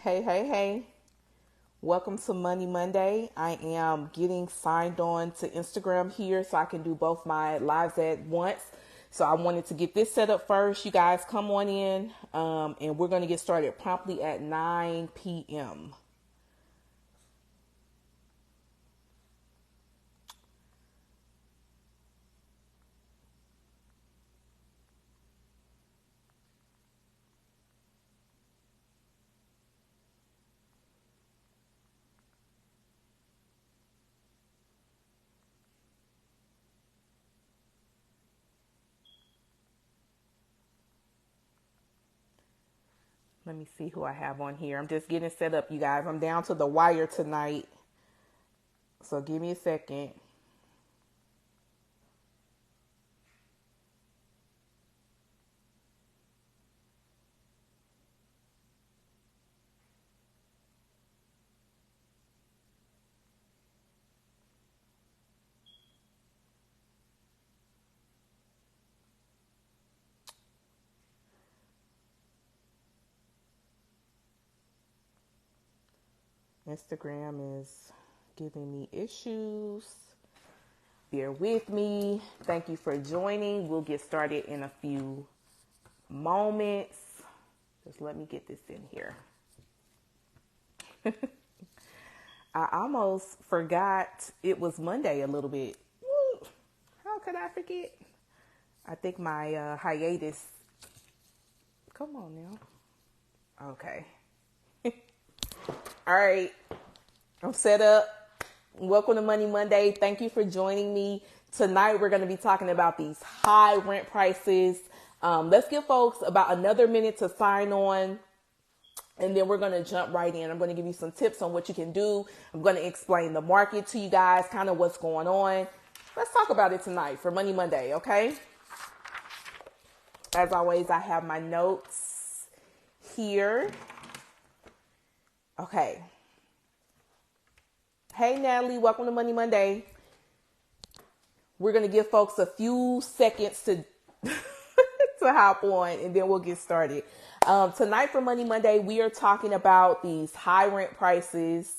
Hey, hey, hey. Welcome to Money Monday. I am getting signed on to Instagram here so I can do both my lives at once. So I wanted to get this set up first. You guys come on in and we're going to get started promptly at 9 p.m. Let me see who I have on here. I'm just getting set up, you guys. I'm down to the wire tonight. So give me a second. Instagram is giving me issues. Bear with me. Thank you for joining. We'll get started in a few moments. Just let me get this in here. I almost forgot it was Monday a little bit. Woo. How could I forget? I think my hiatus. Come on now. Okay. All right. I'm set up. Welcome to Money Monday. Thank you for joining me. Tonight, we're going to be talking about these high rent prices. Let's give folks about another minute to sign on. And then we're going to jump right in. I'm going to give you some tips on what you can do. I'm going to explain the market to you guys, kind of what's going on. Let's talk about it tonight for Money Monday, okay? As always, I have my notes here. Okay. Hey, Natalie, welcome to Money Monday. We're going to give folks a few seconds to to hop on, and then we'll get started. Tonight for Money Monday, we are talking about these high rent prices,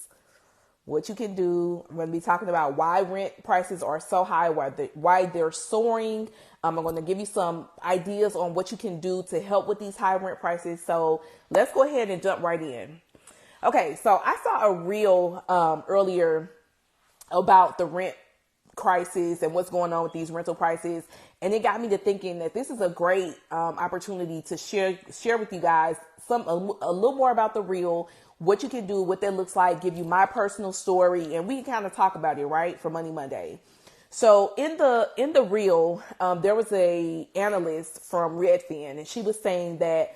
what you can do. I'm going to be talking about why rent prices are so high, why they're soaring. I'm going to give you some ideas on what you can do to help with these high rent prices. So let's go ahead and jump right in. Okay, so I saw a reel earlier about the rent crisis and what's going on with these rental prices. And it got me to thinking that this is a great opportunity to share with you guys a little more about the reel, what you can do, what that looks like, give you my personal story, and we can kind of talk about it, right, for Money Monday. So in the reel, there was a analyst from Redfin, and she was saying that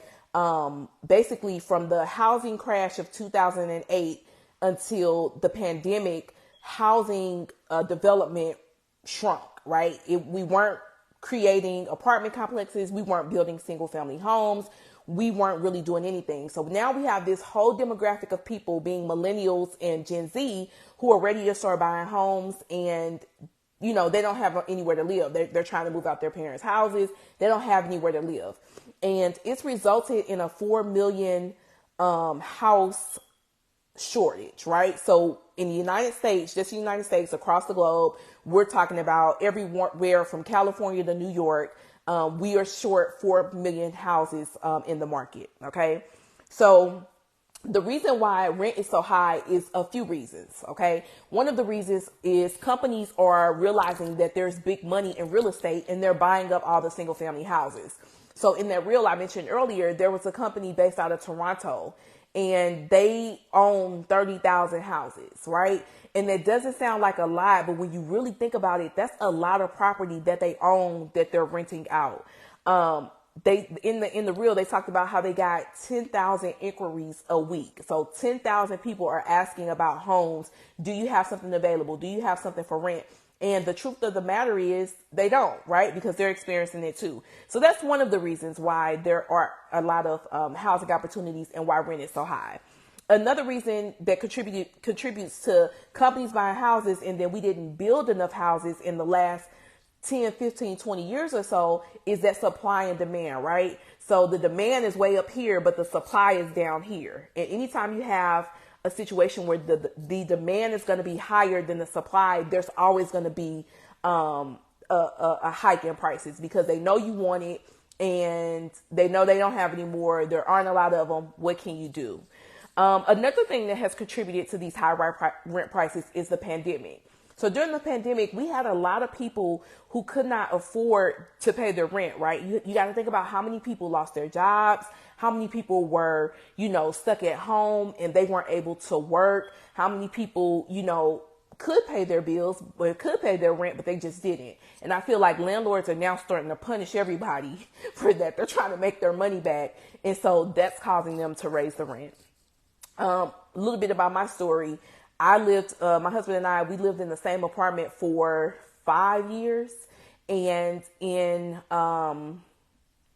basically from the housing crash of 2008 until the pandemic, housing development shrunk, right? We weren't creating apartment complexes. We weren't building single family homes. We weren't really doing anything. So now we have this whole demographic of people being millennials and Gen Z who are ready to start buying homes, and you know, they don't have anywhere to live. They're trying to move out their parents' houses. They don't have anywhere to live. And it's resulted in a 4 million house shortage, right? So in the United States, just the United States, across the globe, we're talking about everywhere from California to New York. We are short 4 million houses in the market, okay? So the reason why rent is so high is a few reasons, okay? One of the reasons is companies are realizing that there's big money in real estate and they're buying up all the single family houses. So in that reel I mentioned earlier, there was a company based out of Toronto and they own 30,000 houses, right? And that doesn't sound like a lot, but when you really think about it, that's a lot of property that they own that they're renting out. They in the reel they talked about how they got 10,000 inquiries a week. So 10,000 people are asking about homes. Do you have something available? Do you have something for rent? And the truth of the matter is they don't, right? Because they're experiencing it too. So that's one of the reasons why there are a lot of housing opportunities and why rent is so high. Another reason that contributes to companies buying houses and then we didn't build enough houses in the last 10, 15, 20 years or so is that supply and demand, right? So the demand is way up here, but the supply is down here. And anytime you have a situation where the demand is going to be higher than the supply, there's always going to be a hike in prices because they know you want it and they know they don't have any more. There aren't a lot of them. What can you do? Another thing that has contributed to these high rent prices is the pandemic. So during the pandemic, we had a lot of people who could not afford to pay their rent, right? You got to think about how many people lost their jobs, how many people were, stuck at home and they weren't able to work, how many people, could pay their bills, but could pay their rent, but they just didn't. And I feel like landlords are now starting to punish everybody for that. They're trying to make their money back. And so that's causing them to raise the rent. A little bit about my story. My husband and I, we lived in the same apartment for 5 years. And in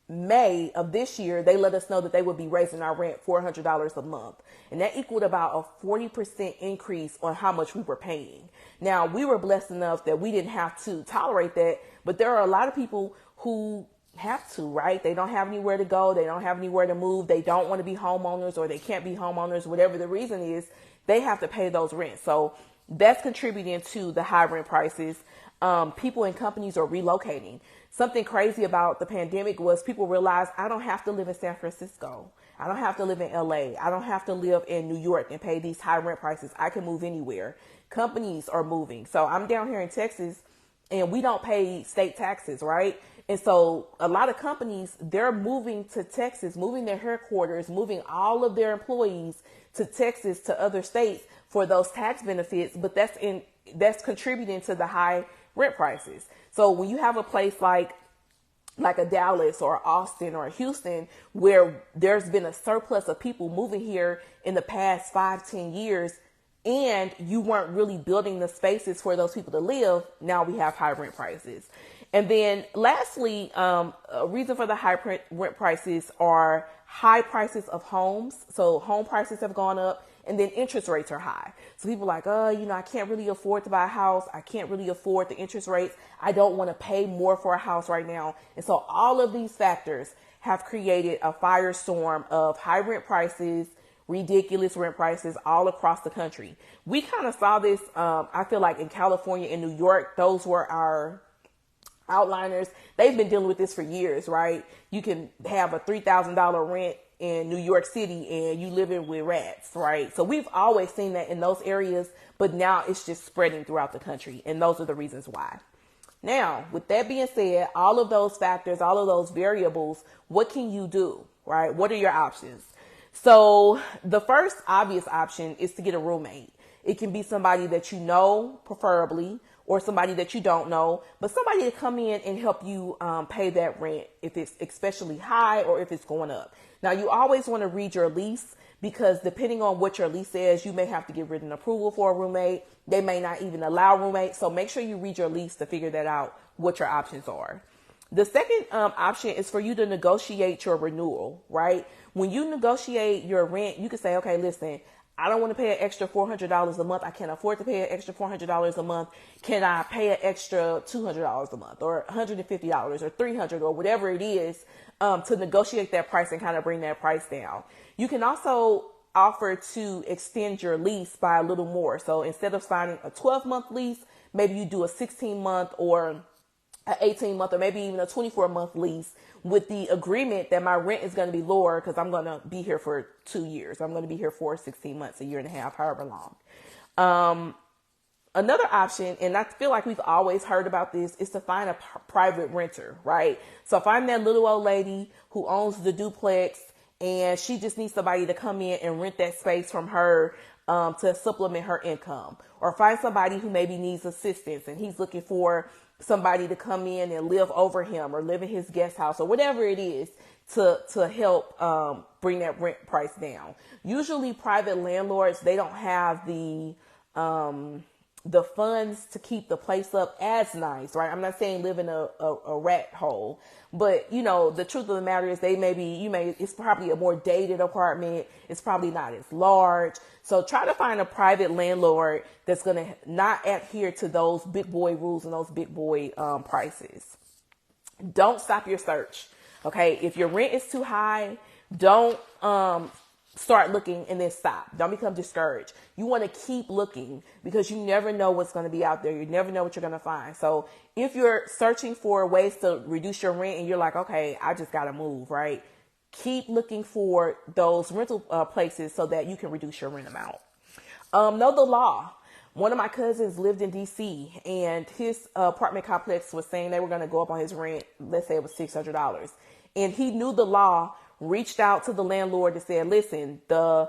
May of this year, they let us know that they would be raising our rent $400 a month. And that equaled about a 40% increase on how much we were paying. Now, we were blessed enough that we didn't have to tolerate that. But there are a lot of people who have to, right? They don't have anywhere to go. They don't have anywhere to move. They don't want to be homeowners or they can't be homeowners, whatever the reason is. They have to pay those rents. So that's contributing to the high rent prices. People and companies are relocating. Something crazy about the pandemic was people realized I don't have to live in San Francisco. I don't have to live in LA. I don't have to live in New York and pay these high rent prices. I can move anywhere. Companies are moving. So I'm down here in Texas and we don't pay state taxes, right? And so a lot of companies, they're moving to Texas, moving their headquarters, moving all of their employees to Texas, to other states for those tax benefits. But that's contributing to the high rent prices. So when you have a place like a Dallas or Austin or Houston, where there's been a surplus of people moving here in the past 5-10 years, and you weren't really building the spaces for those people to live, now we have high rent prices. And then lastly, a reason for the high rent prices are high prices of homes. So home prices have gone up and then interest rates are high. So people are like, I can't really afford to buy a house. I can't really afford the interest rates. I don't want to pay more for a house right now. And so all of these factors have created a firestorm of high rent prices, ridiculous rent prices all across the country. We kind of saw this, I feel like in California and New York, those were our outliners. They've been dealing with this for years, right? You can have a $3,000 rent in New York City and you living with rats, right? So we've always seen that in those areas, but now it's just spreading throughout the country. And those are the reasons why. Now, with that being said, all of those factors, all of those variables, what can you do, right? What are your options? So the first obvious option is to get a roommate. It can be somebody that you know, preferably, or somebody that you don't know, but somebody to come in and help you pay that rent if it's especially high or if it's going up. Now, you always want to read your lease because depending on what your lease says, you may have to get written approval for a roommate. They may not even allow roommates. So make sure you read your lease to figure that out, what your options are. The second option is for you to negotiate your renewal, right? When you negotiate your rent, you can say, okay, listen, I don't want to pay an extra $400 a month. I can't afford to pay an extra $400 a month. Can I pay an extra $200 a month or $150 or $300 or whatever it is to negotiate that price and kind of bring that price down? You can also offer to extend your lease by a little more. So instead of signing a 12-month lease, maybe you do a 16-month or an 18-month or maybe even a 24-month lease with the agreement that my rent is going to be lower because I'm going to be here for 2 years. I'm going to be here for 16 months, a year and a half, however long. Another option, and I feel like we've always heard about this, is to find a private renter, right? So find that little old lady who owns the duplex and she just needs somebody to come in and rent that space from her to supplement her income. Or find somebody who maybe needs assistance and he's looking for somebody to come in and live over him or live in his guest house or whatever it is to help bring that rent price down. Usually private landlords, they don't have the the funds to keep the place up as nice, right? I'm not saying live in a rat hole, but you know, the truth of the matter is it's probably a more dated apartment. It's probably not as large. So try to find a private landlord that's going to not adhere to those big boy rules and those big boy prices. Don't stop your search. Okay. If your rent is too high, don't, start looking and then stop. Don't become discouraged. You want to keep looking because you never know what's going to be out there. You never know what you're going to find. So if you're searching for ways to reduce your rent and you're like, okay, I just got to move, right? Keep looking for those rental places so that you can reduce your rent amount. Know the law. One of my cousins lived in DC and his apartment complex was saying they were going to go up on his rent. Let's say it was $600. And he knew the law, reached out to the landlord and said, listen, the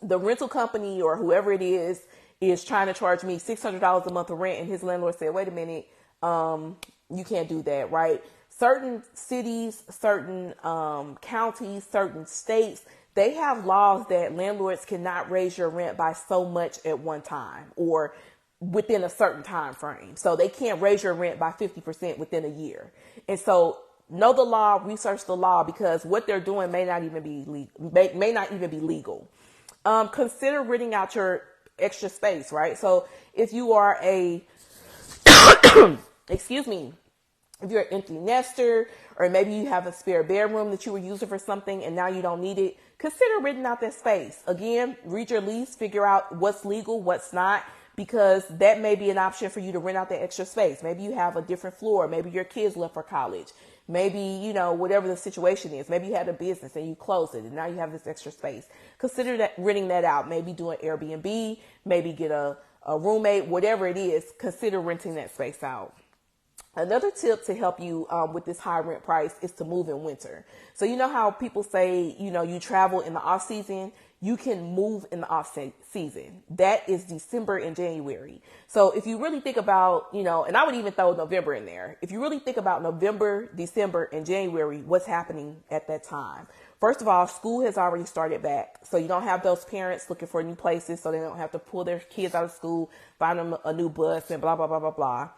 rental company or whoever it is trying to charge me $600 a month of rent. And his landlord said, wait a minute, you can't do that, right? Certain cities, certain counties, certain states, they have laws that landlords cannot raise your rent by so much at one time or within a certain time frame. So they can't raise your rent by 50% within a year. And so know the law, research the law, because what they're doing may not even be legal. Consider renting out your extra space, right? So if you are excuse me, if you're an empty nester, or maybe you have a spare bedroom that you were using for something and now you don't need it, consider renting out that space. Again, read your lease, figure out what's legal, what's not, because that may be an option for you to rent out that extra space. Maybe you have a different floor. Maybe your kids left for college. Maybe, you know, whatever the situation is. Maybe you had a business and you closed it and now you have this extra space. Consider that renting that out. Maybe do an Airbnb, maybe get a roommate, whatever it is, consider renting that space out. Another tip to help you with this high rent price is to move in winter. So you know how people say, you know, you travel in the off season, you can move in the off season. That is December and January. So if you really think about, you know, and I would even throw November in there. If you really think about November, December, and January, what's happening at that time? First of all, school has already started back. So you don't have those parents looking for new places so they don't have to pull their kids out of school, find them a new bus and blah, blah, blah, blah, blah.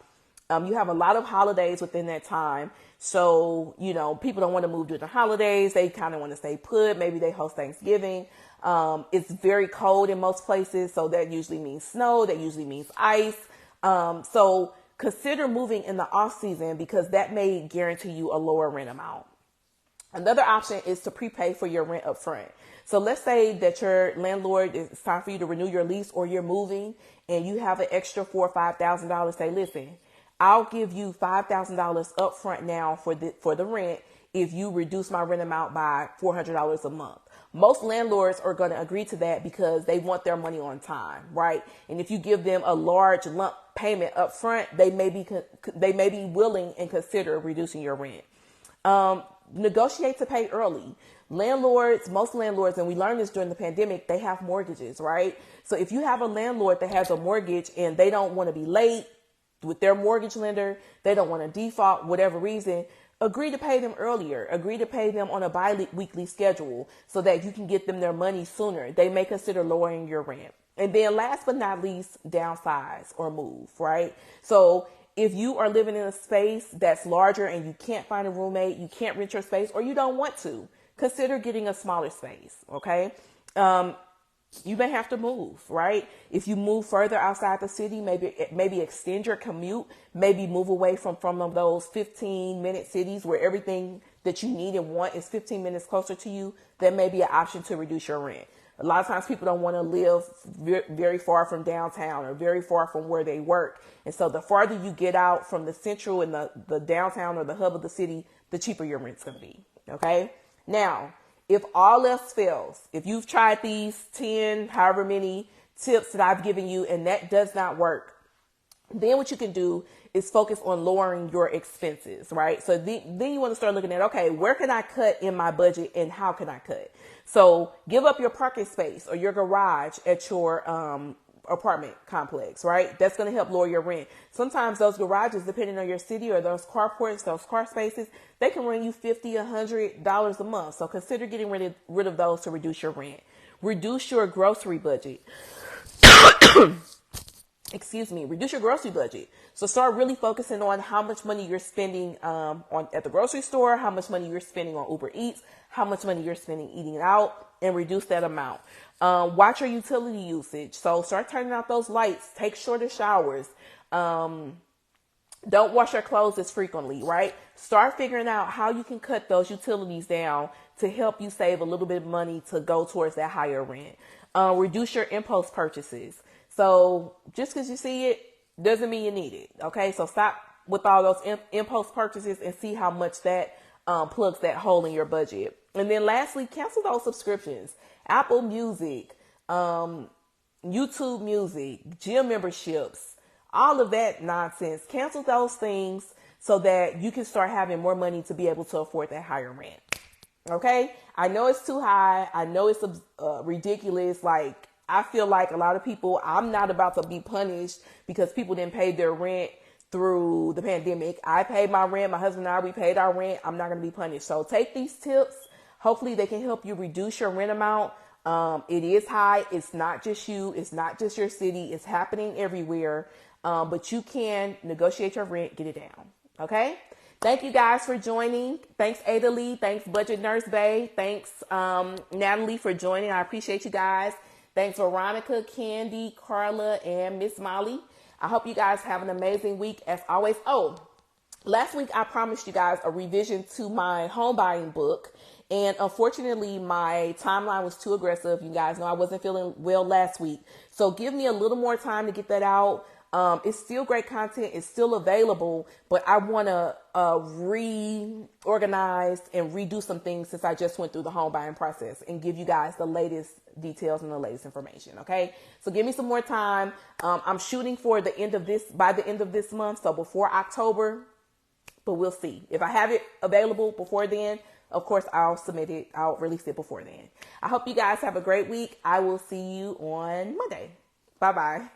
You have a lot of holidays within that time. So, you know, people don't want to move during the holidays. They kind of want to stay put. Maybe they host Thanksgiving. It's very cold in most places. So that usually means snow. That usually means ice. So consider moving in the off season because that may guarantee you a lower rent amount. Another option is to prepay for your rent up front. So let's say that your landlord, it's time for you to renew your lease or you're moving and you have an extra $4,000 or $5,000. Say, listen, I'll give you $5,000 up front now for the rent if you reduce my rent amount by $400 a month. Most landlords are going to agree to that because they want their money on time, right? And if you give them a large lump payment up front, they may be willing and consider reducing your rent. Negotiate to pay early. Most landlords, and we learned this during the pandemic, they have mortgages, right? So if you have a landlord that has a mortgage and they don't want to be late with their mortgage lender, they don't want to default, whatever reason, agree to pay them earlier. Agree to pay them on a bi-weekly schedule so that you can get them their money sooner. They may consider lowering your rent. And then last but not least, downsize or move, right? So if you are living in a space that's larger and you can't find a roommate, you can't rent your space, or you don't want to, consider getting a smaller space, okay? You may have to move, right? If you move further outside the city, maybe extend your commute, maybe move away from those 15-minute cities where everything that you need and want is 15 minutes closer to you. That may be an option to reduce your rent. A lot of times people don't want to live very far from downtown or very far from where they work. And so the farther you get out from the central and the downtown or the hub of the city, the cheaper your rent's going to be. Okay. Now, if all else fails, if you've tried these 10, however many tips that I've given you and that does not work, then what you can do is focus on lowering your expenses, right? So then you want to start looking at, okay, where can I cut in my budget and how can I cut? So give up your parking space or your garage at your apartment complex, right? That's going to help lower your rent. Sometimes those garages, depending on your city, or those carports, those car spaces, they can run you $50, $100 a month. So consider getting rid of those to reduce your rent. Reduce your grocery budget. excuse me, reduce your grocery budget. So start really focusing on how much money you're spending on at the grocery store, how much money you're spending on Uber Eats, how much money you're spending eating out, and reduce that amount. Watch your utility usage. So start turning out those lights. Take shorter showers. Don't wash your clothes as frequently, right? Start figuring out how you can cut those utilities down to help you save a little bit of money to go towards that higher rent. Reduce your impulse purchases. So just because you see it doesn't mean you need it. Okay. So stop with all those impulse purchases and see how much that plugs that hole in your budget. And then lastly, cancel those subscriptions. Apple Music, YouTube Music, gym memberships, all of that nonsense. Cancel those things so that you can start having more money to be able to afford that higher rent. Okay. I know it's too high. I know it's ridiculous. Like, I feel like a lot of people, I'm not about to be punished because people didn't pay their rent through the pandemic. I paid my rent. My husband and I, we paid our rent. I'm not going to be punished. So take these tips. Hopefully they can help you reduce your rent amount. It is high. It's not just you. It's not just your city. It's happening everywhere. But you can negotiate your rent, get it down. Okay. Thank you guys for joining. Thanks, Ada Lee. Thanks, Budget Nurse Bay. Thanks, Natalie, for joining. I appreciate you guys. Thanks, Veronica, Candy, Carla, and Miss Molly. I hope you guys have an amazing week as always. Oh, last week I promised you guys a revision to my home buying book. And unfortunately, my timeline was too aggressive. You guys know I wasn't feeling well last week. So give me a little more time to get that out. It's still great content. It's still available, but I want to reorganize and redo some things since I just went through the home buying process and give you guys the latest details and the latest information. Okay. So give me some more time. I'm shooting for the end of this, by the end of this month. So before October, but we'll see. If I have it available before then, of course, I'll submit it. I'll release it before then. I hope you guys have a great week. I will see you on Monday. Bye-bye.